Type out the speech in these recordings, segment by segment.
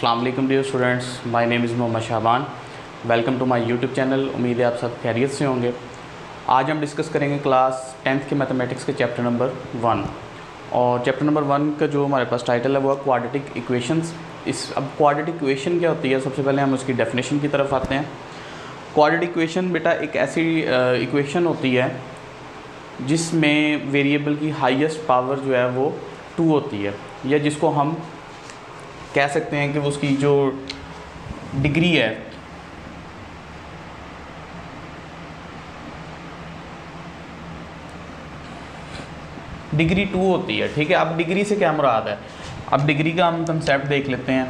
अस्सलाम वालेकुम dear students, my name is Mohammad Shaban. Welcome to my YouTube channel. उम्मीद है आप सब खैरियत से होंगे। आज हम डिस्कस करेंगे क्लास 10th के मैथमेटिक्स के चैप्टर नंबर 1। और चैप्टर नंबर 1 का जो हमारे पास टाइटल है वो है क्वाड्रेटिक इक्वेशंस। अब क्वाड्रेटिक इक्वेशन क्या होती है, सबसे पहले हम उसकी डेफिनेशन की तरफ आते हैं। क्वाड्रेटिक इक्वेशन बेटा एक ऐसी इक्वेशन होती है जिसमें वेरिएबल की हाईएस्ट पावर जो है वो 2 होती है, या जिसको हम कह सकते हैं कि उसकी जो डिग्री है डिग्री 2 होती है। ठीक है, अब डिग्री से क्या मुराद है, अब डिग्री का हम कंसेप्ट देख लेते हैं।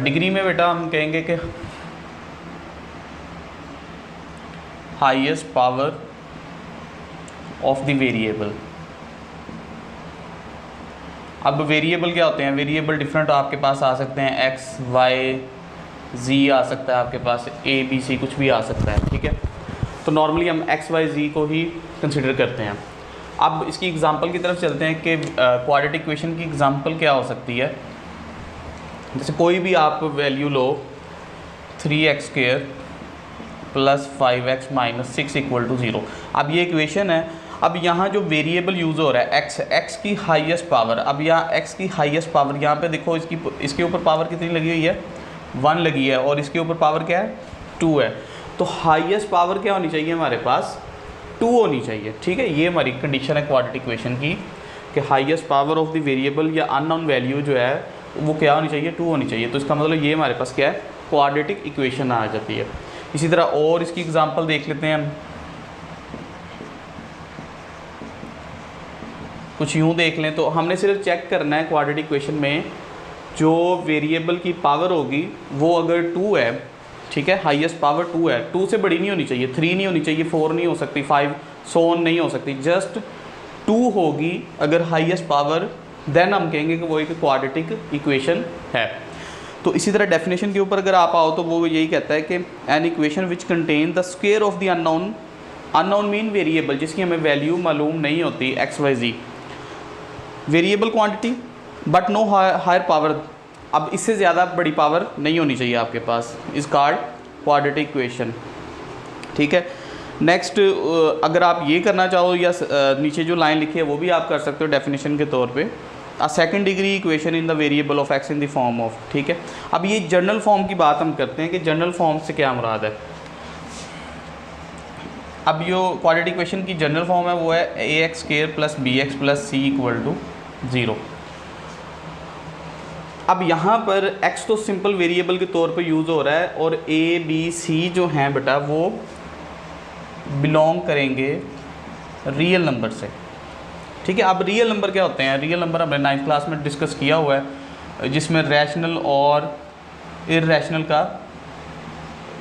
डिग्री में बेटा हम कहेंगे कि highest power of the variable. अब वेरिएबल क्या होते हैं, वेरिएबल डिफरेंट आपके पास आ सकते हैं, एक्स वाई जी आ सकता है आपके पास, ए बी सी कुछ भी आ सकता है। ठीक है, तो नॉर्मली हम एक्स वाई जी को ही कंसिडर करते हैं। अब इसकी एग्जांपल की तरफ चलते हैं कि क्वाड्रेटिक इक्वेशन की एग्जांपल क्या हो सकती है। जैसे कोई भी आप वैल्यू लो 3x² + 5x - 6 = 0। अब ये इक्वेशन है। अब यहाँ जो वेरिएबल यूज़ हो रहा है x की हाईएस्ट पावर। अब यहाँ x की हाईएस्ट पावर, यहाँ पे देखो इसके ऊपर पावर कितनी लगी हुई है, 1 लगी है, और इसके ऊपर पावर क्या है, 2 है। तो हाईएस्ट पावर क्या होनी चाहिए हमारे पास, 2 होनी चाहिए। ठीक है, ये हमारी कंडीशन है क्वाड्रेटिक इक्वेशन की कि highest power of the variable या अननोन वैल्यू जो है वो क्या होनी चाहिए, 2 होनी चाहिए। तो इसका मतलब ये हमारे पास क्या है, क्वाड्रेटिक इक्वेशन आ जाती है। इसी तरह और इसकी एग्जांपल देख लेते हैं हम। कुछ यूँ देख लें तो हमने सिर्फ चेक करना है क्वाड्रेटिक इक्वेशन में जो वेरिएबल की पावर होगी वो अगर 2 है, ठीक है, हाईएस्ट पावर 2 है, 2 से बड़ी नहीं होनी चाहिए, 3 नहीं होनी चाहिए, 4 नहीं हो सकती, 5 सो ऑन नहीं हो सकती, जस्ट 2 होगी अगर हाईएस्ट पावर, देन हम कहेंगे कि वो एक क्वाड्रेटिक इक्वेशन है। तो इसी तरह डेफिनेशन के ऊपर अगर आप आओ तो वो यही कहता है कि an equation which contain the square of the unknown, unknown mean variable जिसकी हमें वैल्यू मालूम नहीं होती, x y z, variable quantity but no higher power. अब इससे ज़्यादा बड़ी पावर नहीं होनी चाहिए आपके पास, इज कॉल्ड क्वाड्रेटिक इक्वेशन। ठीक है, नेक्स्ट अगर आप ये करना चाहो या नीचे जो लाइन लिखी है वो भी आप कर सकते हो डेफिनेशन के तौर पे, a second degree equation in the variable of x in the form of. ठीक है, अब ये जनरल फॉर्म की बात हम करते हैं कि जनरल फॉर्म से क्या मुराद है। अब जो क्वाड्रेटिक इक्वेशन की जनरल फॉर्म है वो है ax² + bx + c = 0। अब यहाँ पर x तो सिंपल वेरिएबल के तौर पे यूज़ हो रहा है और a b c जो हैं बेटा वो बिलोंग करेंगे रियल नंबर से। ठीक है, अब रियल नंबर क्या होते हैं, रियल नंबर हमने 9th क्लास में डिस्कस किया हुआ है, जिसमें रैशनल और इर्रेशनल का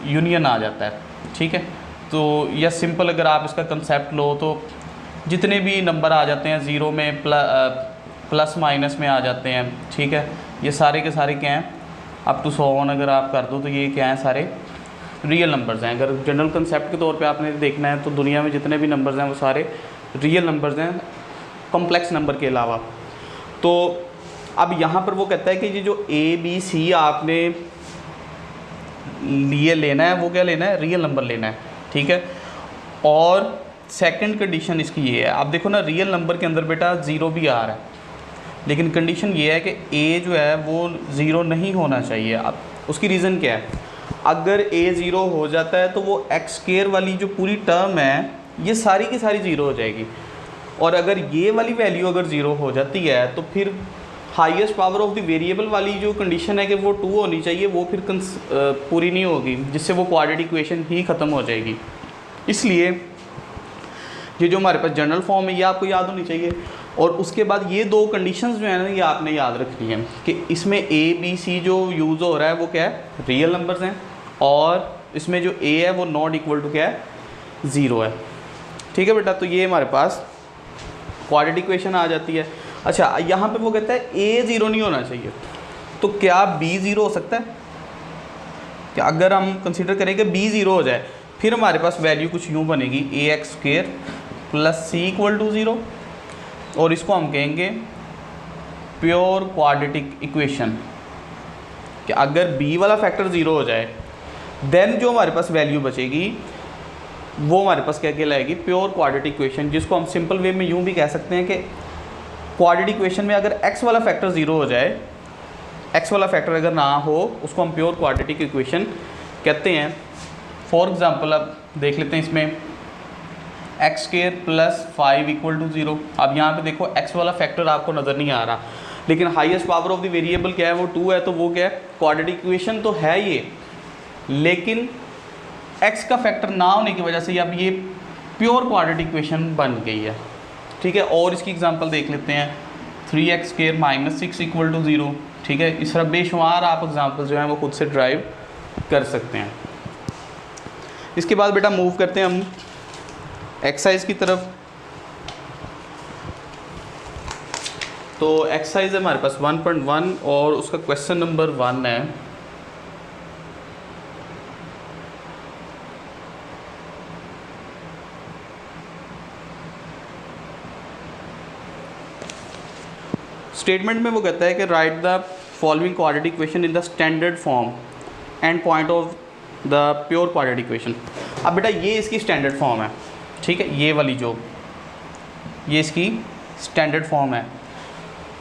यूनियन आ जाता है। ठीक है, तो या सिंपल अगर आप इसका कंसेप्ट लो तो जितने भी नंबर आ जाते हैं ज़ीरो में, प्लस माइनस में आ जाते हैं, ठीक है, ये सारे के सारे क्या हैं, अप टू 100 अगर आप कर दो तो ये क्या हैं, सारे रियल नंबर्स हैं। अगर जनरल कंसेप्ट के तौर पे आपने देखना है तो दुनिया में जितने भी नंबर्स हैं वो सारे रियल नंबर्स हैं, कॉम्प्लेक्स नंबर के अलावा। तो अब यहाँ पर वो कहता है कि ये जो ए बी सी आपने लिए लेना है वो क्या लेना है, रियल नंबर लेना है। ठीक है, और सेकंड कंडीशन इसकी ये है, आप देखो ना रियल नंबर के अंदर बेटा 0 भी आ रहा है, लेकिन कंडीशन ये है कि a जो है वो 0 नहीं होना चाहिए। अब उसकी रीज़न क्या है, अगर a 0 हो जाता है तो वो x² वाली जो पूरी टर्म है ये सारी की सारी 0 हो जाएगी, और अगर ये वाली वैल्यू अगर 0 हो जाती है तो फिर highest power of the variable वाली जो कंडीशन है कि वो 2 होनी चाहिए वो फिर पूरी नहीं होगी, जिससे वो क्वाड्रेटिक इक्वेशन ही ख़त्म हो जाएगी। इसलिए ये जो हमारे पास जनरल फॉर्म है ये आपको याद होनी चाहिए। और उसके बाद ये 2 कंडीशंस जो है ना ये आपने याद रखनी है कि इसमें a b c जो यूज़ हो रहा है वो क्या है, रियल नंबर्स हैं, और इसमें जो a है वो नॉट इक्वल टू क्या है, 0 है। ठीक है बेटा, तो ये हमारे पास क्वाड्रेटिक इक्वेशन आ जाती है। अच्छा, यहाँ पे वो कहता है a 0 नहीं होना चाहिए, तो क्या b 0 हो सकता है क्या, अगर हम कंसिडर करें कि b 0 हो जाए फिर हमारे पास वैल्यू कुछ यूँ बनेगी ax² + c = 0, और इसको हम कहेंगे प्योर क्वाड्रेटिक इक्वेशन कि अगर b वाला फैक्टर 0 हो जाए देन जो हमारे पास वैल्यू बचेगी वो हमारे पास क्या कहलाएगी, प्योर क्वाड्रेटिक इक्वेशन, जिसको हम सिंपल वे में यूँ भी कह सकते हैं कि क्वाड्रेटिक इक्वेशन में अगर x वाला फैक्टर 0 हो जाए, x वाला फैक्टर अगर ना हो, उसको हम प्योर क्वाड्रेटिक इक्वेशन कहते हैं। फॉर एग्जांपल अब देख लेते हैं इसमें x² + 5 = 0। अब यहाँ पे देखो x वाला फैक्टर आपको नज़र नहीं आ रहा, लेकिन highest power of the variable क्या है, वो 2 है, तो वो क्या है, क्वाड्रेटिक इक्वेशन तो है ये, लेकिन x का फैक्टर ना होने की वजह से अब ये प्योर क्वाड्रेटिक इक्वेशन बन गई है। ठीक है, और इसकी एग्जांपल देख लेते हैं 3x² - 6 = 0। ठीक है, इस तरह बेशुमार आप एग्जांपल जो हैं वो खुद से ड्राइव कर सकते हैं। इसके बाद बेटा मूव करते हैं हम एक्सरसाइज की तरफ। तो एक्सरसाइज है हमारे पास 1.1 और उसका क्वेश्चन नंबर 1 है। स्टेटमेंट में वो कहता है कि right the following quadratic equation in the standard form and point of the pure quadratic equation. अब बेटा ये इसकी स्टैंडर्ड फॉर्म है, ठीक है, ये वाली जो ये इसकी स्टैंडर्ड फॉर्म है,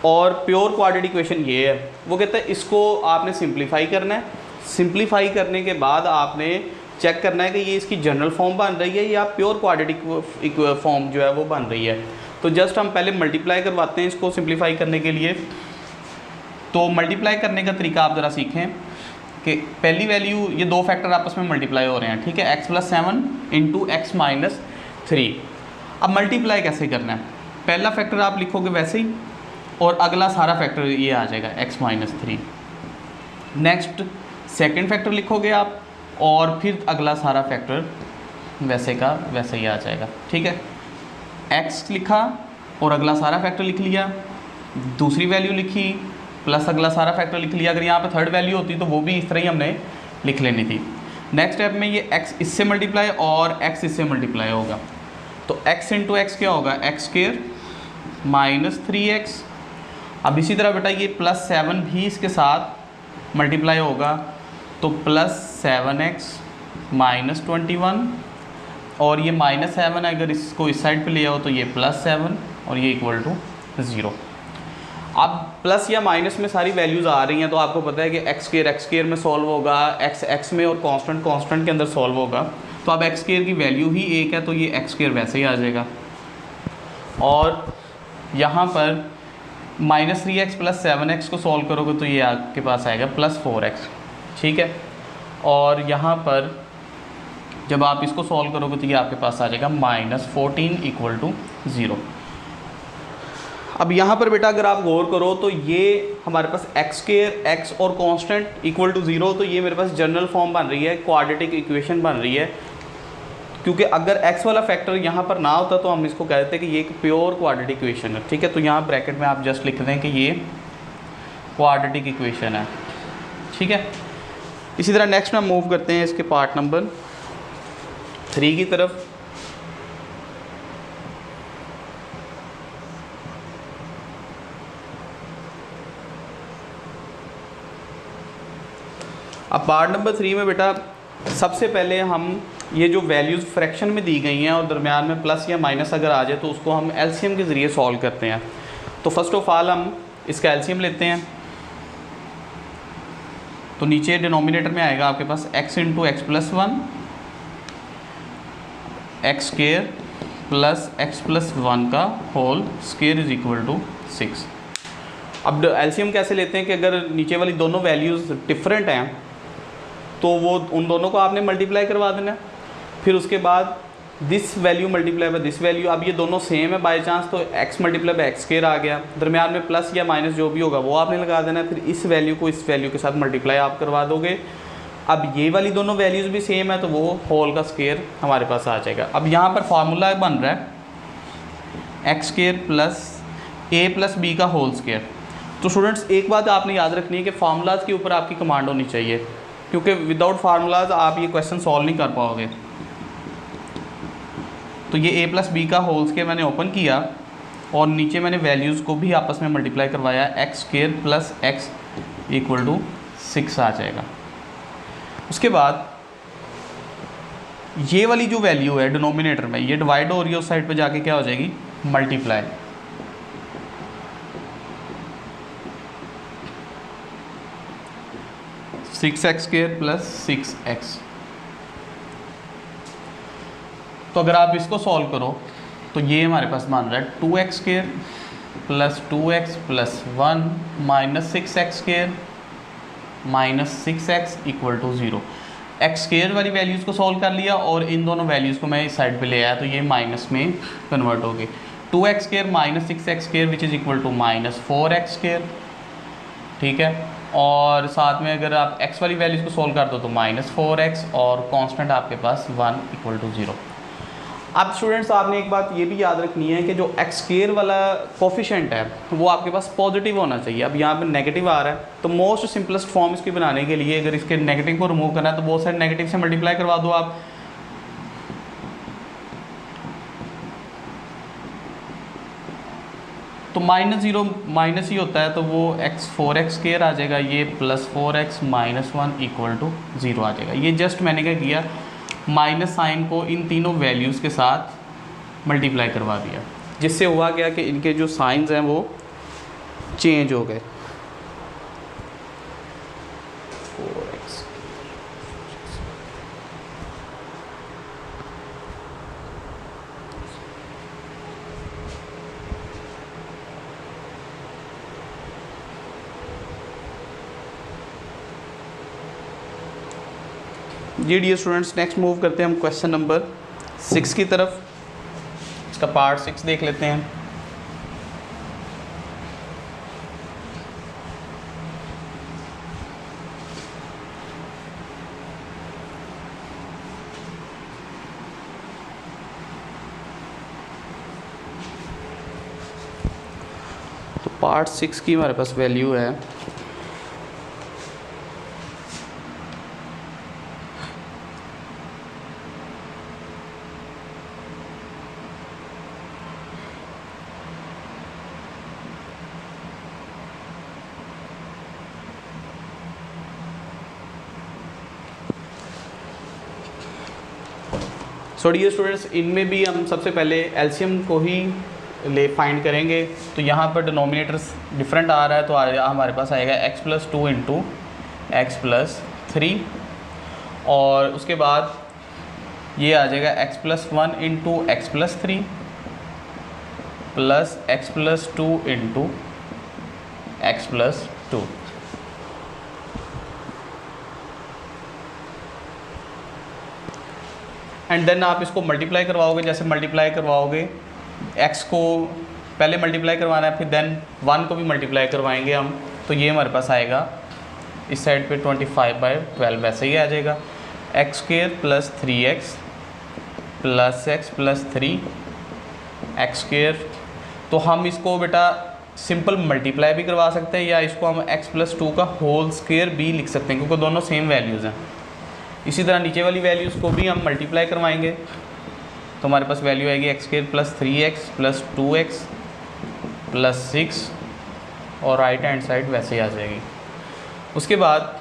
और प्योर क्वाड्रेटिक इक्वेशन ये है। वो कहता है इसको आपने सिंप्लीफाई करना है, सिंप्लीफाई करने के बाद आपने चेक करना है कि ये इसकी जनरल फॉर्म बन रही है या प्योर क्वाड्रेटिक फॉर्म जो है वो बन रही है। तो जस्ट हम पहले मल्टीप्लाई करवाते हैं इसको सिंप्लीफाई करने के लिए। तो मल्टीप्लाई करने का तरीका आप ज़रा सीखें कि पहली वैल्यू, ये दो फैक्टर आपस में मल्टीप्लाई हो रहे हैं, ठीक है, x + 7 × x - 3। अब मल्टीप्लाई कैसे करना है, पहला फैक्टर आप लिखोगे वैसे ही और अगला सारा फैक्टर ये आ जाएगा x - 3। नेक्स्ट सेकंड फैक्टर लिखोगे आप और फिर अगला सारा फैक्टर वैसे का वैसे ही आ जाएगा। ठीक है, x लिखा और अगला सारा फैक्टर लिख लिया, दूसरी वैल्यू लिखी प्लस अगला सारा फैक्टर लिख लिया। अगर यहाँ पे थर्ड वैल्यू होती तो वो भी इस तरह ही हमने लिख लेनी थी। नेक्स्ट स्टेप में ये x इससे मल्टीप्लाई और x इससे मल्टीप्लाई होगा, तो x × x क्या होगा, x² - 3x। अब इसी तरह बेटा ये +7 भी इसके साथ मल्टीप्लाई होगा, तो +7x - 21, और ये -7 अगर इसको इस साइड पे ले आओ तो ये +7 और ये = 0। अब प्लस या माइनस में सारी वैल्यूज़ आ रही हैं, तो आपको पता है कि x² में सॉल्व होगा, x में, और कांस्टेंट के अंदर सॉल्व होगा। तो अब x² की वैल्यू ही 1 है, तो ये x² वैसे ही आ जाएगा। और यहाँ पर -3x + 7x को सॉल्व करोगे तो ये आपके पास आएगा +4x। ठीक है, और यहाँ पर जब आप इसको सॉल्व करोगे तो ये आपके पास आ जाएगा -14 = 0। अब यहाँ पर बेटा अगर आप गौर करो तो ये हमारे पास x² x और कांस्टेंट = 0, तो ये मेरे पास जनरल फॉर्म बन रही है, क्वाड्रेटिक इक्वेशन बन रही है। क्योंकि अगर x वाला फैक्टर यहाँ पर ना होता तो हम इसको कहते हैं कि ये एक प्योर क्वाड्रेटिक इक्वेशन है। ठीक है, तो यहाँ ब्रैकेट में आप जस्ट लिख दें कि ये क्वाड्रेटिक इक्वेशन है। ठीक है, इसी तरह नेक्स्ट में हम मूव करते हैं इसके पार्ट नंबर 3 की तरफ। अब पार्ट नंबर 3 में बेटा सबसे पहले हम ये जो वैल्यूज़ फ्रैक्शन में दी गई हैं और दरमियान में प्लस या माइनस अगर आ जाए तो उसको हम एलसीएम के ज़रिए सॉल्व करते हैं। तो फर्स्ट ऑफ ऑल हम इसका एलसीएम लेते हैं। तो नीचे डिनोमिनेटर में आएगा आपके पास x × x + 1 x² + x + 1 का होल स्क्वायर = 6। अब एलसीएम कैसे लेते हैं कि अगर नीचे वाली दोनों वैल्यूज़ डिफरेंट हैं तो वो उन दोनों को आपने मल्टीप्लाई करवा देना है। फिर उसके बाद this value multiply by this value. अब ये दोनों सेम है बाय चांस, तो x × x² आ गया, दरमियान में प्लस या माइनस जो भी होगा वो आपने लगा देना है। फिर इस वैल्यू को इस वैल्यू के साथ मल्टीप्लाई आप करवा दोगे। अब ये वाली दोनों वैल्यूज़ भी सेम है तो वो होल का स्क्वायर हमारे पास आ जाएगा। अब यहाँ पर फार्मूला बन रहा है x² + a + b का होल स्क्वायर। तो स्टूडेंट्स एक बात आपने याद रखनी है कि फार्मूलाज के ऊपर आपकी कमांड होनी चाहिए, क्योंकि विदाउट फार्मूलाज आप ये क्वेश्चन सॉल्व नहीं कर पाओगे। तो ये a + b का होल स्क्वायर मैंने ओपन किया और नीचे मैंने वैल्यूज़ को भी आपस में मल्टीप्लाई करवाया, x square plus x equal to 6 आ जाएगा। उसके बाद ये वाली जो वैल्यू है डिनोमिनेटर में, ये डिवाइड हो रही है, उस साइड पे जाके क्या हो जाएगी, multiply. Six x square plus 6x। तो अगर आप इसको सॉल्व करो तो ये हमारे पास मान रहा है 2x square plus 2x plus 1 minus 6x square minus 6x equal to 0। X square वाली वैल्यूज़ को सॉल्व कर लिया और इन दोनों वैल्यूज़ को मैं इस साइड पे ले आया, तो ये माइनस में कन्वर्ट हो गई। 2x square minus 6x square which is equal to minus 4x square, ठीक है। और साथ में अगर आप x वाली वैल्यूज़ को सॉल्व कर दो तो माइनस 4x और कांस्टेंट आपके पास 1 इक्वल टू 0। अब स्टूडेंट्स आपने एक बात ये भी याद रखनी है कि जो एक्स स्क्वायर वाला कोफिशिएंट है वो आपके पास पॉजिटिव होना चाहिए। अब यहाँ पे नेगेटिव आ रहा है, तो मोस्ट सिंपलेस्ट फॉर्म इसकी बनाने के लिए अगर इसके नेगेटिव को रिमूव करना है तो बहुत सारे नेगेटिव से मल्टीप्लाई करवा दो आप। तो -0 माइनस ही होता है, तो वो4x स्क्वायर आ जाएगा, ये plus 4x minus 1 equal to 0 आ जाएगा। ये जस्ट मैंने क्या किया, माइनस साइन को इन तीनों वैल्यूज़ के साथ मल्टीप्लाई करवा दिया, जिससे हुआ क्या कि इनके जो साइंस हैं वो चेंज हो गए। 4x जी डियर स्टूडेंट्स, नेक्स्ट मूव करते हैं हम क्वेश्चन नंबर 6 की तरफ। इसका पार्ट 6 देख लेते हैं। तो पार्ट 6 की हमारे पास वैल्यू है सो डियर स्टूडेंट्स, इनमें भी हम सबसे पहले एलसीएम को ही ले फाइंड करेंगे। तो यहाँ पर डिनोमिनेटर्स डिफरेंट आ रहा है, तो हमारे पास आएगा x plus 2 into x plus 3, और उसके बाद ये आ जाएगा x plus 1 into x plus 3 plus x plus 2 into x plus 2। And then आप इसको मल्टीप्लाई करवाओगे। जैसे मल्टीप्लाई करवाओगे, x को पहले मल्टीप्लाई करवाना है, फिर देन 1 को भी मल्टीप्लाई करवाएंगे हम, तो ये हमारे पास आएगा इस साइड पे 25/12 वैसे ही आ जाएगा। X square plus 3x plus x plus 3 x square. तो हम इसको बेटा सिंपल मल्टीप्लाई भी करवा सकते हैं, या इसको हम x प्लस 2 का होल स्क्वायर भी लिख सकते हैं, क्योंकि दोनों सेम वैल्यूज़ हैं। इसी तरह नीचे वाली वैल्यूज़ को भी हम मल्टीप्लाई करवाएंगे, तो हमारे पास वैल्यू आएगी x square plus 3x plus 2x plus 6, और राइट हैंड साइड वैसे ही आ जाएगी। उसके बाद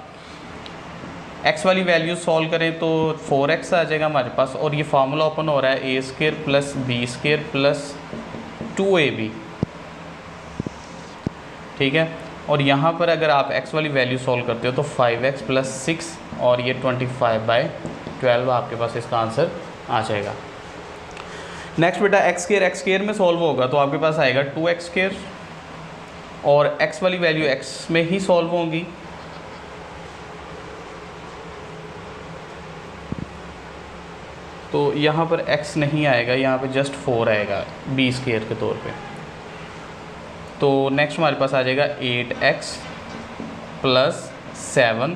x वाली वैल्यू सॉल्व करें तो 4x आ जाएगा हमारे पास, और ये फार्मूला ओपन हो रहा है a square plus b square plus 2ab, ठीक है। और यहाँ पर अगर आप x वाली वैल्यू सॉल्व करते हो तो 5x प्लस 6 और ये 25/12 आपके पास इसका आंसर आ जाएगा। नेक्स्ट बेटा एक्स स्क्वायर में सॉल्व होगा तो आपके पास आएगा 2x स्क्वायर, और x वाली वैल्यू x में ही सॉल्व होंगी, तो यहाँ पर x नहीं आएगा, यहाँ पे जस्ट 4 आएगा b स्क्वायर के तौर पे। तो नेक्स्ट हमारे पास आ जाएगा 8x plus 7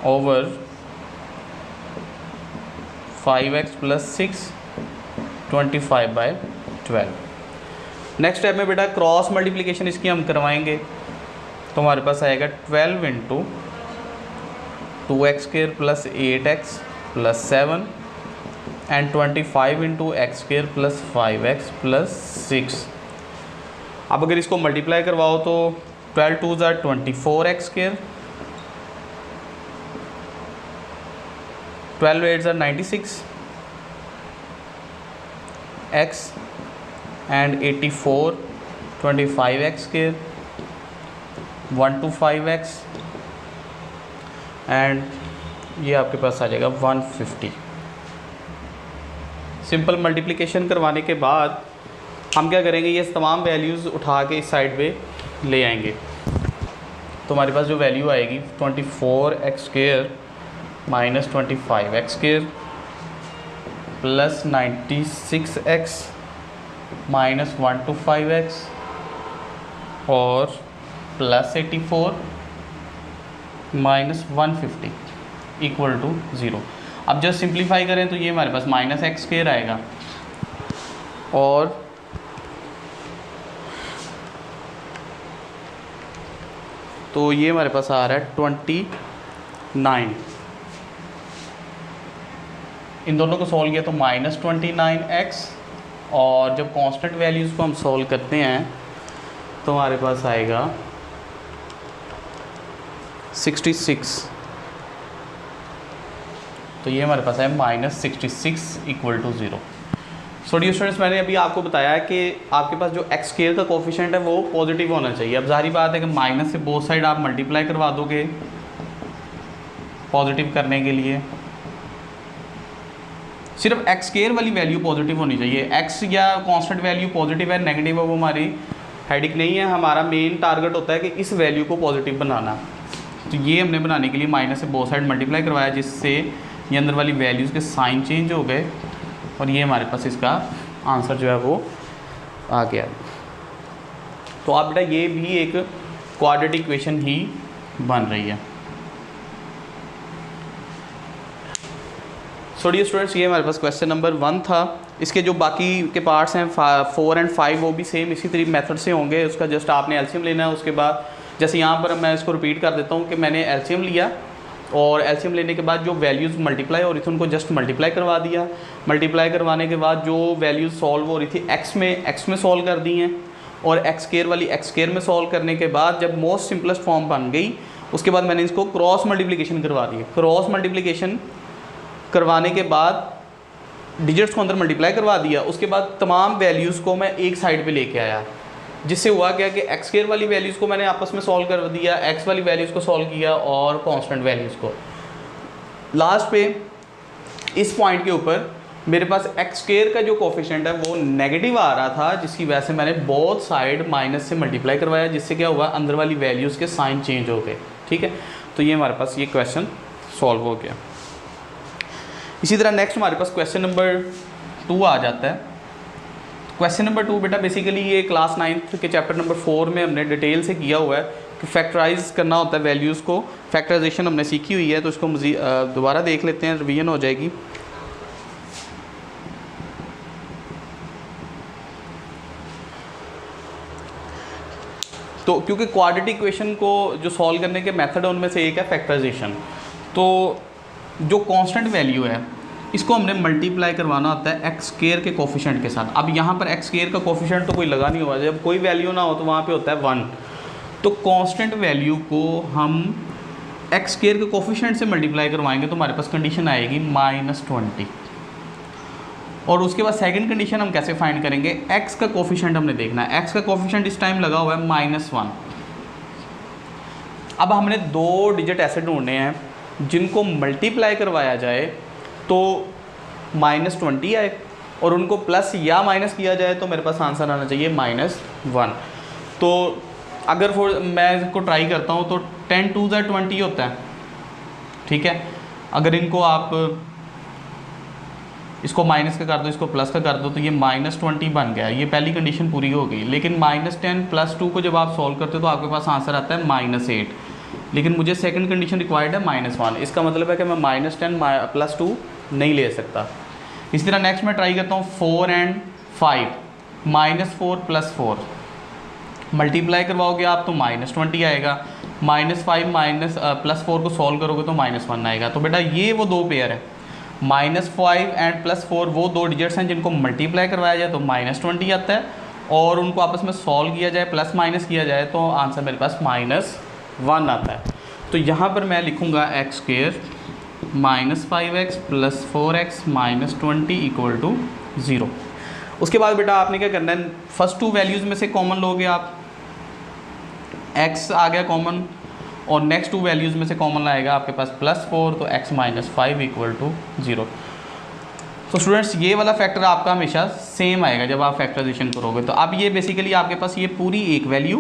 over 5x plus 6 25/12। Next step में बेटा क्रॉस मल्टीप्लिकेशन इसकी हम करवाएंगे, तो हमारे पास आएगा 12 into 2x square plus 8x plus 7 and 25 into x square plus 5x plus 6 अब अगर इसको मल्टीप्लाई करवाओ तो 12 2 ज़ा 24x², 12 8 ज़ा 96 x and 84 25x², 125x and ये आपके पास आ जाएगा 150। सिंपल मल्टीप्लिकेशन करवाने के बाद हम क्या करेंगे, ये तमाम वैल्यूज़ उठा के इस साइड पे ले आएंगे। तो हमारे पास जो वैल्यू आएगी 24x² minus 25x² plus 96x minus 125x और प्लस 84 माइनस 150 इक्वल टू 0। अब जब सिंप्लीफाई करें तो ये हमारे पास माइनस x² आएगा और तो ये हमारे पास आ रहा है 29। इन दोनों को सॉल्व किया तो माइनस 29x और जब कांस्टेंट वैल्यूज़ को हम सॉल्व करते हैं तो हमारे पास आएगा 66। तो ये हमारे पास है minus 66 equal to 0। So dear students, मैंने अभी आपको बताया कि आपके पास जो x² का कोफिशिएंट है वो पॉजिटिव होना चाहिए। अब जाहिर बात है कि माइनस से बोथ साइड आप मल्टीप्लाई करवा दोगे पॉजिटिव करने के लिए। सिर्फ x² वाली वैल्यू पॉजिटिव होनी चाहिए। x या कांस्टेंट वैल्यू पॉजिटिव है नेगेटिव है वो हमारी हेडिक नहीं है। हमारा मेन टारगेट होता है कि इस वैल्यू को पॉजिटिव बनाना। तो ये हमने बनाने के लिए माइनस से बोथ साइड मल्टीप्लाई करवाया, जिससे ये अंदर वाली वैल्यूज़ के साइन चेंज हो गए और ये हमारे पास इसका आंसर जो है वो आ गया। तो आप बेटा ये भी एक क्वाड्रेटिक इक्वेशन ही बन रही है। सो डियर स्टूडेंट्स, ये हमारे पास क्वेश्चन नंबर 1 था। इसके जो बाकी के पार्ट्स हैं 4 एंड 5 वो भी सेम इसी तरीके मेथड से होंगे। उसका जस्ट आपने एलसीएम लेना है। उसके बाद जैसे यहाँ पर मैं इसको रिपीट कर देता हूँ कि मैंने एलसीएम लिया और एलसीएम लेने के बाद जो वैल्यूज़ मल्टीप्लाई हो रही थी उनको जस्ट मल्टीप्लाई करवा दिया। मल्टीप्लाई करवाने के बाद जो वैल्यूज़ सॉल्व हो रही थी एक्स में सॉल्व कर दी हैं और x² वाली x² में सॉल्व करने के बाद जब मोस्ट सिंपलेस्ट फॉर्म बन गई उसके बाद मैंने इसको क्रॉस मल्टीप्लिकेशन करवा दी। क्रॉस मल्टीप्लिकेशन करवाने के बाद डिजिट्स को अंदर मल्टीप्लाई करवा दिया। उसके बाद तमाम वैल्यूज़ को मैं एक साइड पे लेके आया, जिससे हुआ क्या कि x² वाली वैल्यूज़ को मैंने आपस में सॉल्व कर दिया, x वाली वैल्यूज़ को सॉल्व किया और कांस्टेंट वैल्यूज़ को। लास्ट पे इस पॉइंट के ऊपर मेरे पास x² का जो कोफिशिएंट है वो नेगेटिव आ रहा था, जिसकी वजह से मैंने बोथ साइड माइनस से मल्टीप्लाई करवाया, जिससे क्या हुआ अंदर वाली वैल्यूज़ के साइन चेंज हो गए। ठीक है, तो ये हमारे पास ये क्वेश्चन सॉल्व हो गया। इसी तरह नेक्स्ट हमारे पास क्वेश्चन नंबर 2 आ जाता है। क्वेश्चन नंबर 2 बेटा बेसिकली ये क्लास 9th के चैप्टर नंबर 4 में हमने डिटेल से किया हुआ है कि फैक्टराइज करना होता है वैल्यूज़ को। फैक्टराइजेशन हमने सीखी हुई है, तो इसको दोबारा देख लेते हैं, रिवीजन हो जाएगी। तो क्योंकि क्वाड्रेटिक इक्वेशन को जो सॉल्व करने के मेथड है उनमें से एक है फैक्टराइजेशन। तो जो कांस्टेंट वैल्यू है इसको हमने मल्टीप्लाई करवाना होता है x² के कोफिशिएंट के साथ। अब यहाँ पर x² का कोफिशिएंट तो कोई लगा नहीं हुआ, जब कोई वैल्यू ना हो तो वहाँ पे होता है 1। तो कांस्टेंट वैल्यू को हम x² के कोफिशिएंट से मल्टीप्लाई करवाएंगे तो हमारे पास कंडीशन आएगी -20। और उसके बाद सेकंड कंडीशन हम कैसे फाइंड करेंगे, x का कोफिशिएंट हमने देखना है। x का कोफिशिएंट इस टाइम लगा हुआ है -1। अब हमने 2 डिजिट ऐसे ढूंढने हैं जिनको मल्टीप्लाई करवाया जाए तो -20 आए और उनको प्लस या माइनस किया जाए तो मेरे पास आंसर आना चाहिए -1। तो अगर मैं इसको ट्राई करता हूँ तो 10 2 ज़ा 20 होता है। ठीक है, अगर इनको आप इसको माइनस का कर दो इसको प्लस का कर दो तो ये -20 बन गया। ये पहली कंडीशन पूरी हो गई। लेकिन -10 + 2 को जब आप सॉल्व करते हो तो आपके पास आंसर आता है -8। लेकिन मुझे सेकंड कंडीशन रिक्वायर्ड है -1। इसका मतलब है कि मैं -10 + 2 नहीं ले सकता। इसी तरह नेक्स्ट मैं ट्राई करता हूँ 4 एंड 5, -4 + 4 मल्टीप्लाई करवाओगे आप तो -20 आएगा। -5 + 4 को सॉल्व करोगे तो -1 आएगा। तो बेटा ये वो 2 पेयर है, -5 एंड +4 वो 2 डिजिट्स हैं जिनको मल्टीप्लाई करवाया जाए तो -20 आता है और उनको आपस में सॉल्व किया जाए, प्लस माइनस किया जाए, तो आंसर मेरे पास -1 आता है। तो यहाँ पर मैं लिखूँगा एक्स स्क्वायर -5x + 4x - 20 = 0। उसके बाद बेटा आपने क्या करना है, फर्स्ट 2 वैल्यूज़ में से कॉमन लोगे आप, x आ गया कॉमन, और नेक्स्ट 2 वैल्यूज़ में से कॉमन आएगा आपके पास +4, तो x - 5 = 0। तो स्टूडेंट्स ये वाला फैक्टर आपका हमेशा सेम आएगा जब आप फैक्टराइजेशन करोगे। तो अब ये बेसिकली आपके पास ये पूरी एक वैल्यू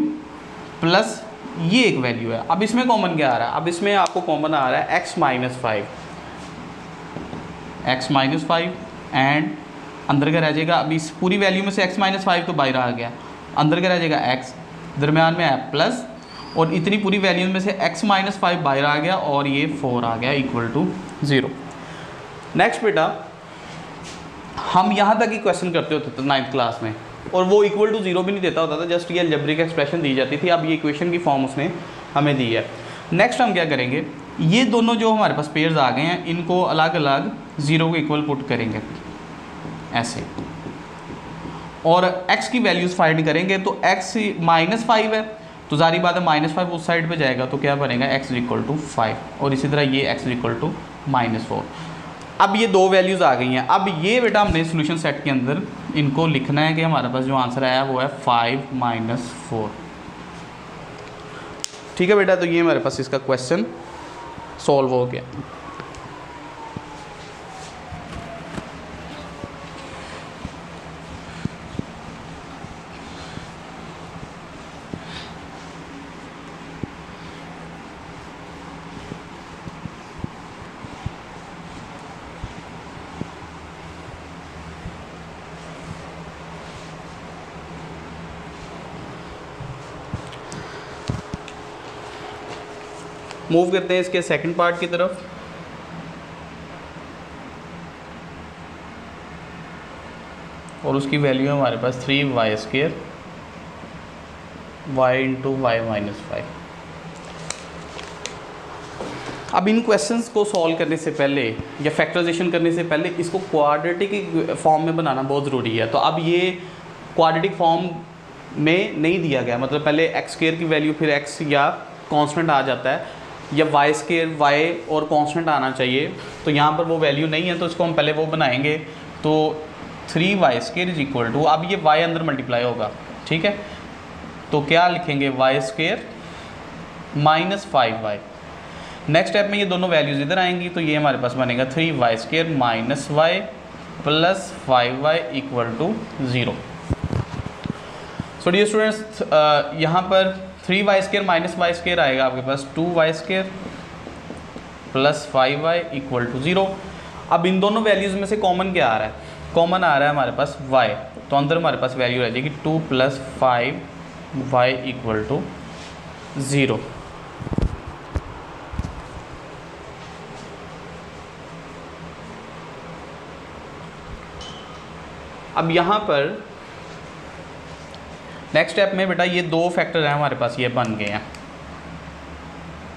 प्लस ये एक वैल्यू है। अब इसमें कॉमन क्या आ रहा है, अब इसमें आपको कॉमन आ रहा है x - 5 एंड अंदर का रह जाएगा, अब इस पूरी वैल्यू में से x - 5 तो बाहर आ गया, अंदर का रह जाएगा x, दरम्यान में है प्लस, और इतनी पूरी वैल्यू में से x - 5 बाहर आ गया और ये 4 आ गया = 0। नेक्स्ट बेटा हम यहाँ तक ही क्वेश्चन करते होते थे 9th क्लास में, और वो =0 भी नहीं देता होता था, जस्ट ये अलजेब्रिक एक्सप्रेशन दी जाती थी। अब ये इक्वेशन की फॉर्म उसने हमें दी है। नेक्स्ट हम क्या करेंगे, ये दोनों जो हमारे पास पेयर्स आ गए हैं इनको अलग अलग 0 के इक्वल पुट करेंगे ऐसे, और x की वैल्यूज़ फाइंड करेंगे। तो x -5 है तो जारी बात है -5 उस साइड पे जाएगा, तो क्या बनेगा x = 5, और इसी तरह ये x = -4। अब ये 2 वैल्यूज़ आ गई हैं। अब ये बेटा हमने सॉल्यूशन सेट के अंदर इनको लिखना है कि हमारे पास जो आंसर आया वो है 5 - 4। ठीक है बेटा, तो ये हमारे पास इसका क्वेश्चन सॉल्व हो गया। मूव करते हैं इसके सेकंड पार्ट की तरफ। और उसकी वैल्यू है हमारे पास 3y² y × y - 5। अब इन क्वेश्चंस को सॉल्व करने से पहले या फैक्टराइजेशन करने से पहले इसको क्वाड्रेटिक फॉर्म में बनाना बहुत ज़रूरी है। तो अब ये क्वाड्रेटिक फॉर्म में नहीं दिया गया, मतलब पहले x² की वैल्यू फिर x या कांस्टेंट आ जाता है, या y² y और कांस्टेंट आना चाहिए, तो यहाँ पर वो वैल्यू नहीं है, तो इसको हम पहले वो बनाएंगे। तो 3y² = अब ये y अंदर मल्टीप्लाई होगा, ठीक है, तो क्या लिखेंगे y² - 5y। नेक्स्ट स्टेप में ये दोनों वैल्यूज़ इधर आएंगी, तो ये हमारे पास बनेगा 3y² - y + 5y = 0। So dear students, यहाँ पर 3y² - y² आएगा आपके पास 2y² + 5y = 0। अब इन दोनों वैल्यूज़ में से कॉमन क्या आ रहा है, कॉमन आ रहा है हमारे पास y, तो अंदर हमारे पास वैल्यू रह जाएगी 2 + 5y = 0। अब यहाँ पर नेक्स्ट स्टेप में बेटा ये 2 फैक्टर हैं हमारे पास, ये बन गए हैं,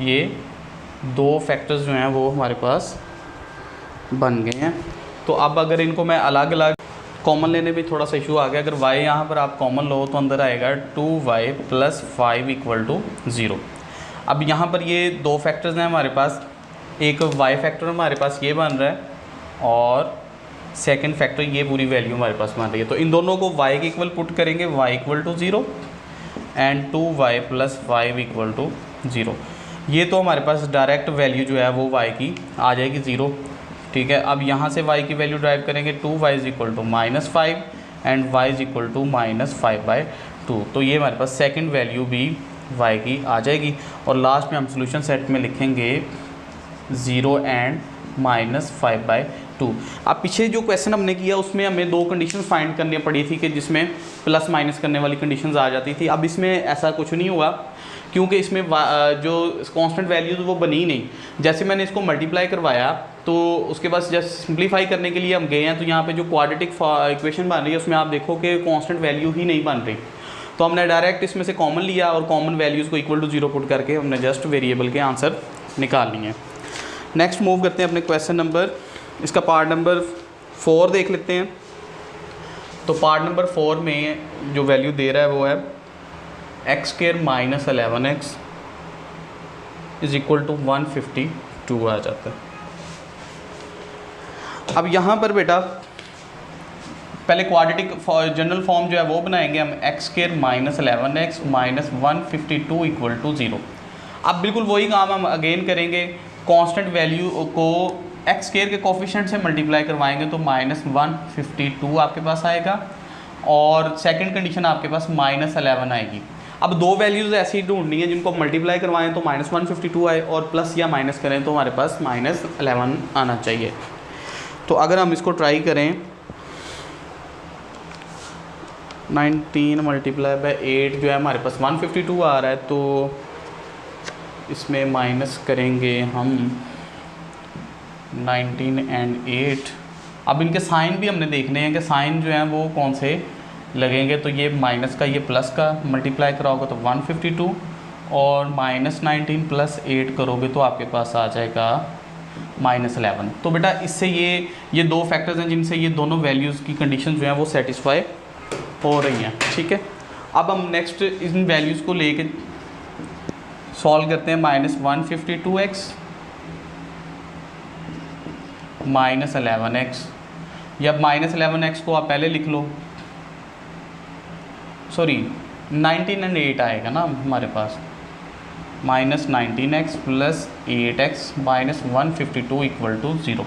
ये 2 फैक्टर्स जो हैं वो हमारे पास बन गए हैं। तो अब अगर इनको मैं अलग अलग कॉमन लेने में थोड़ा सा इशू आ गया, अगर y यहाँ पर आप कॉमन लो तो अंदर आएगा 2y + 5 = 0। अब यहाँ पर ये 2 फैक्टर्स हैं हमारे पास, एक y फैक्टर हमारे पास ये बन रहा है, और सेकंड फैक्टर ये पूरी वैल्यू हमारे पास बन रही है। तो इन दोनों को y के इक्वल पुट करेंगे, y = 0 एंड 2y + 5 = 0। ये तो हमारे पास डायरेक्ट वैल्यू जो है वो y की आ जाएगी 0, ठीक है। अब यहाँ से y की वैल्यू ड्राइव करेंगे, 2y = -5 एंड y = -5/2। तो ये हमारे पास सेकंड वैल्यू भी y की आ जाएगी, और लास्ट में हम सॉल्यूशन सेट में लिखेंगे 0 एंड -5/2। अब पीछे जो क्वेश्चन हमने किया उसमें हमें 2 कंडीशन फाइंड करनी पड़ी थी कि जिसमें प्लस माइनस करने वाली कंडीशंस आ जाती थी। अब इसमें ऐसा कुछ नहीं हुआ, क्योंकि इसमें जो कांस्टेंट वैल्यूज वो बनी ही नहीं। जैसे मैंने इसको मल्टीप्लाई करवाया तो उसके बाद जस्ट सिंप्लीफाई करने के लिए हम गए हैं, तो यहाँ पे जो क्वाड्रेटिक इक्वेशन बन रही है उसमें आप देखो कि कांस्टेंट वैल्यू ही नहीं बन रही। तो हमने डायरेक्ट इसमें से कॉमन लिया और कॉमन वैल्यूज़ को इक्वल टू 0 पुट करके हमने जस्ट वेरिएबल के आंसर निकाल लिए हैं। नेक्स्ट मूव करते हैं अपने क्वेश्चन नंबर, इसका पार्ट नंबर 4 देख लेते हैं। तो पार्ट नंबर 4 में जो वैल्यू दे रहा है वो है x square minus 11x is equal to 152 आ जाता है। अब यहाँ पर बेटा पहले क्वाड्रेटिक जनरल फॉर्म जो है वो बनाएंगे हम, x square minus 11x minus 152 equal to 0। अब बिल्कुल वही काम हम अगेन करेंगे, कांस्टेंट वैल्यू को एक्स स्क्वायर के कोफिशिएंट से मल्टीप्लाई करवाएंगे तो माइनस 152 आपके पास आएगा, और सेकंड कंडीशन आपके पास माइनस 11 आएगी। अब दो वैल्यूज़ ऐसी ढूंढनी है जिनको मल्टीप्लाई करवाएं तो माइनस 152 आए, और प्लस या माइनस करें तो हमारे पास माइनस 11 आना चाहिए। तो अगर हम इसको ट्राई करें 19 मल्टीप्लाई बाय 8 जो है हमारे पास 152 आ रहा है, तो इसमें माइनस करेंगे हम 19 एंड 8। अब इनके साइन भी हमने देखने हैं कि साइन जो हैं वो कौन से लगेंगे, तो ये माइनस का ये प्लस का मल्टीप्लाई कराओगे तो 152, और माइनस 19 प्लस 8 करोगे तो आपके पास आ जाएगा माइनस 11। तो बेटा इससे ये दो फैक्टर्स हैं जिनसे ये दोनों वैल्यूज़ की कंडीशन जो है वो सेटिस्फाई हो रही हैं, ठीक है। अब हम नेक्स्ट इन वैल्यूज़ को लेके सॉल्व करते हैं। माइनस 152x माइनस 11x, या माइनस 11x को आप पहले लिख लो, सॉरी 19 एंड 8 आएगा ना हमारे पास, minus 19x plus 8x minus 152 equal to 0।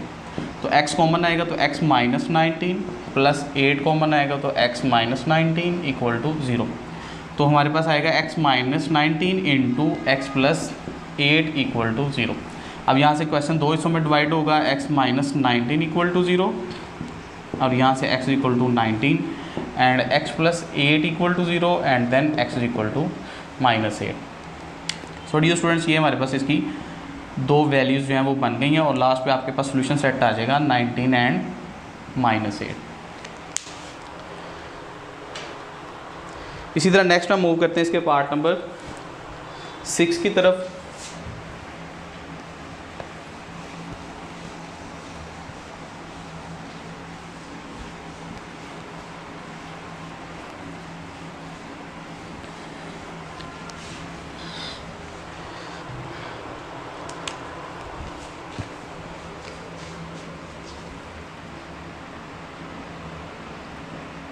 तो x कॉमन आएगा तो x माइनस 19 प्लस 8 कॉमन आएगा तो x माइनस 19 इक्वल टू 0। तो हमारे पास आएगा x minus 19 into x plus 8 equal to 0। अब यहाँ से क्वेश्चन दो हिस्सों में डिवाइड होगा, x माइनस 19 इक्वल टू 0, और यहाँ से x equal to 19 and x plus 8 equal to 0 and then x equal to minus 8। So dear students, ये हमारे पास इसकी दो वैल्यूज़ जो हैं वो बन गई हैं, और लास्ट पे आपके पास सोल्यूशन सेट आ जाएगा 19 एंड माइनस 8। इसी तरह नेक्स्ट हम मूव करते हैं इसके पार्ट नंबर 6 की तरफ।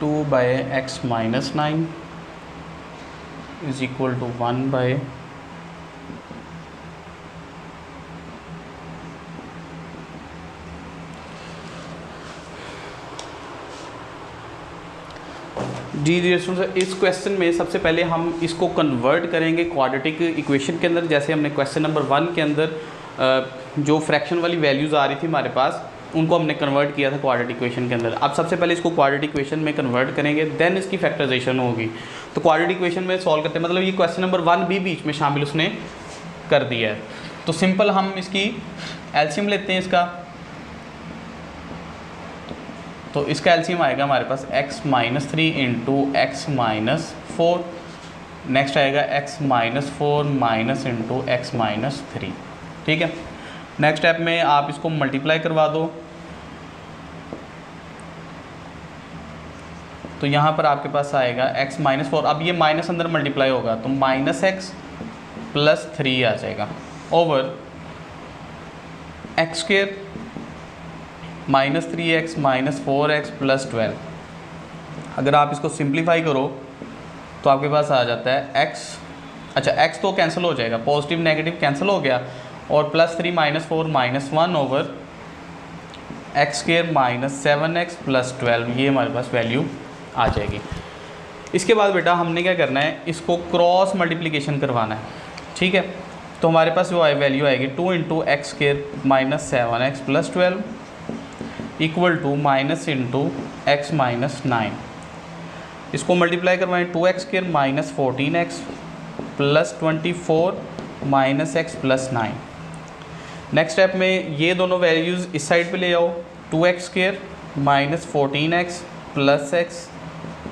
Two by x minus 9 is equal to 1 by जी स्टूडेंट्स, इस क्वेश्चन में सबसे पहले हम इसको कन्वर्ट करेंगे क्वाड्रेटिक इक्वेशन के अंदर। जैसे हमने क्वेश्चन नंबर 1 के अंदर जो फ्रैक्शन वाली वैल्यूज़ आ रही थी हमारे पास, उनको हमने कन्वर्ट किया था क्वाड्रेटिक इक्वेशन के अंदर। अब सबसे पहले इसको क्वाड्रेटिक इक्वेशन में कन्वर्ट करेंगे, देन इसकी फैक्टराइजेशन होगी। तो क्वाड्रेटिक इक्वेशन में सॉल्व करते हैं, मतलब ये क्वेश्चन नंबर 1 भी बीच में शामिल उसने कर दिया है। तो सिंपल हम इसकी एलसीएम लेते हैं इसका, तो इसका एलसीएम आएगा हमारे पास x minus 3 into x minus 4, next आएगा x minus 4 minus into x minus 3, ठीक है। नेक्स्ट स्टेप में आप इसको मल्टीप्लाई करवा दो, तो यहाँ पर आपके पास आएगा x माइनस 4, अब ये माइनस अंदर मल्टीप्लाई होगा तो माइनस एक्स प्लस 3 आ जाएगा, over x square minus 3x minus 4x plus 12। अगर आप इसको सिंप्लीफाई करो तो आपके पास आ जाता है x, अच्छा x तो कैंसिल हो जाएगा, पॉजिटिव नेगेटिव कैंसिल हो गया, और plus 3 minus 4 minus 1 over x square minus 7x plus 12, ये हमारे पास वैल्यू आ जाएगी। इसके बाद बेटा हमने क्या करना है, इसको क्रॉस मल्टीप्लिकेशन करवाना है, ठीक है। तो हमारे पास जो वैल्यू आएगी 2 into x square minus 7x plus 12 equal to minus into x minus 9। इसको मल्टीप्लाई करवाएं, 2x square minus 14x plus 24 minus x plus 9। Next step में ये दोनों वैल्यूज़ इस साइड पे ले आओ, 2x square minus 14x plus x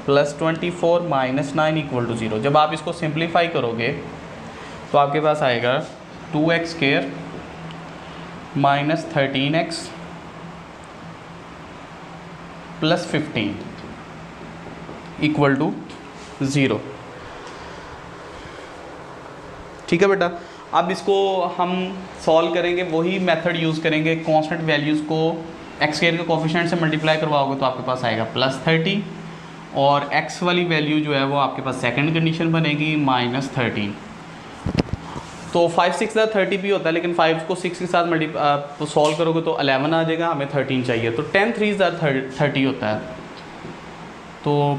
plus 24 minus 9 equal to 0। जब आप इसको सिंप्लीफाई करोगे तो आपके पास आएगा 2x square minus 13x plus 15 equal to 0। ठीक है बेटा, अब इसको हम सॉल्व करेंगे, वही मेथड यूज़ करेंगे, कांस्टेंट वैल्यूज़ को एक्स स्क्वायर के कोफिशिएंट से मल्टीप्लाई करवाओगे तो आपके पास आएगा +30, और x वाली वैल्यू जो है वो आपके पास सेकंड कंडीशन बनेगी -13। तो 5 6 30 भी होता है, लेकिन 5 को 6 के साथ सॉल्व करोगे तो 11 आ जाएगा, हमें 13 चाहिए, तो 10 3 30 होता है। तो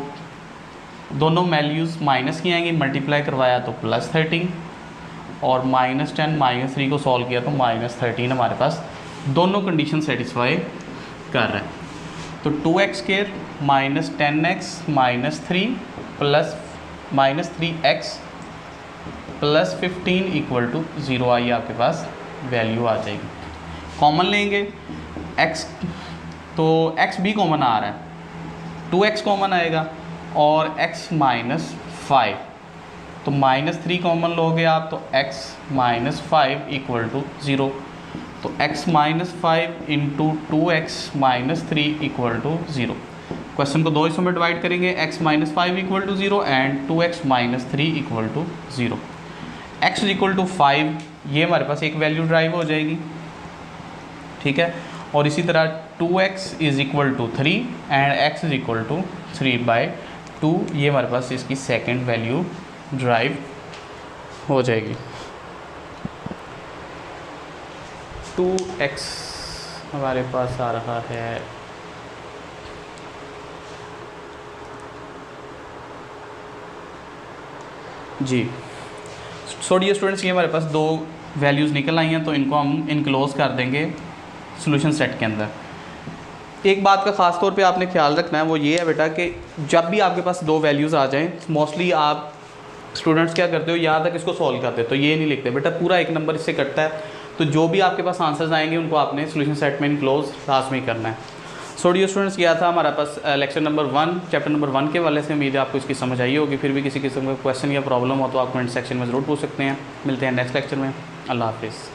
दोनों वैल्यूज़ माइनस की आएंगी, मल्टीप्लाई करवाया तो +13, और -10 -3 को सॉल्व किया तो -13 हमारे पास दोनों कंडीशन सेटिस्फाई कर रहा है। तो 2x² -10x -3 plus -3x plus 15 equal to 0 आई आपके पास वैल्यू आ जाएगी। कॉमन लेंगे x, तो x भी कॉमन आ रहा है, 2x कॉमन आएगा और x -5, तो -3 कॉमन लोगे आप तो x -5 इक्वल टू 0, तो x -5 into 2x -3 equal to 0। Question को दो हिस्सों में डिवाइड करेंगे, x -5 equal to 0 and 2x -3 equal to 0। x equal to 5, ये हमारे पास एक वैल्यू ड्राइव हो जाएगी, ठीक है, और इसी तरह 2x is equal to 3 and x is equal to 3/2, ये हमारे पास इसकी सेकंड वैल्यू ड्राइव हो जाएगी। 2x हमारे पास आ रहा है जी। सो डियर स्टूडेंट्स, ये हमारे पास दो वैल्यूज़ निकल आई हैं, तो इनको हम इनक्लोज कर देंगे सॉल्यूशन सेट के अंदर। एक बात का ख़ास तौर पे आपने ख्याल रखना है, वो ये है बेटा कि जब भी आपके पास दो वैल्यूज़ आ जाएं, मोस्टली आप स्टूडेंट्स क्या करते हो, यहाँ तक इसको सॉल्व करते हो, तो ये नहीं लिखते बेटा, पूरा एक नंबर इससे कटता है, तो जो भी आपके पास आंसर्स आएंगे उनको आपने सॉल्यूशन सेट में इनक्लोज लाजमी करना है। सो डियर स्टूडेंट्स, यह था हमारा पास लेक्चर नंबर 1 चैप्टर नंबर 1 के वाले से। उम्मीद है आपको इसकी समझ आई होगी। फिर भी किसी किस्म का क्वेश्चन या प्रॉब्लम हो तो आप कमेंट सेक्शन में ज़रूर पूछ सकते हैं। मिलते हैं नेक्स्ट लेक्चर में। अल्लाह हाफिज़।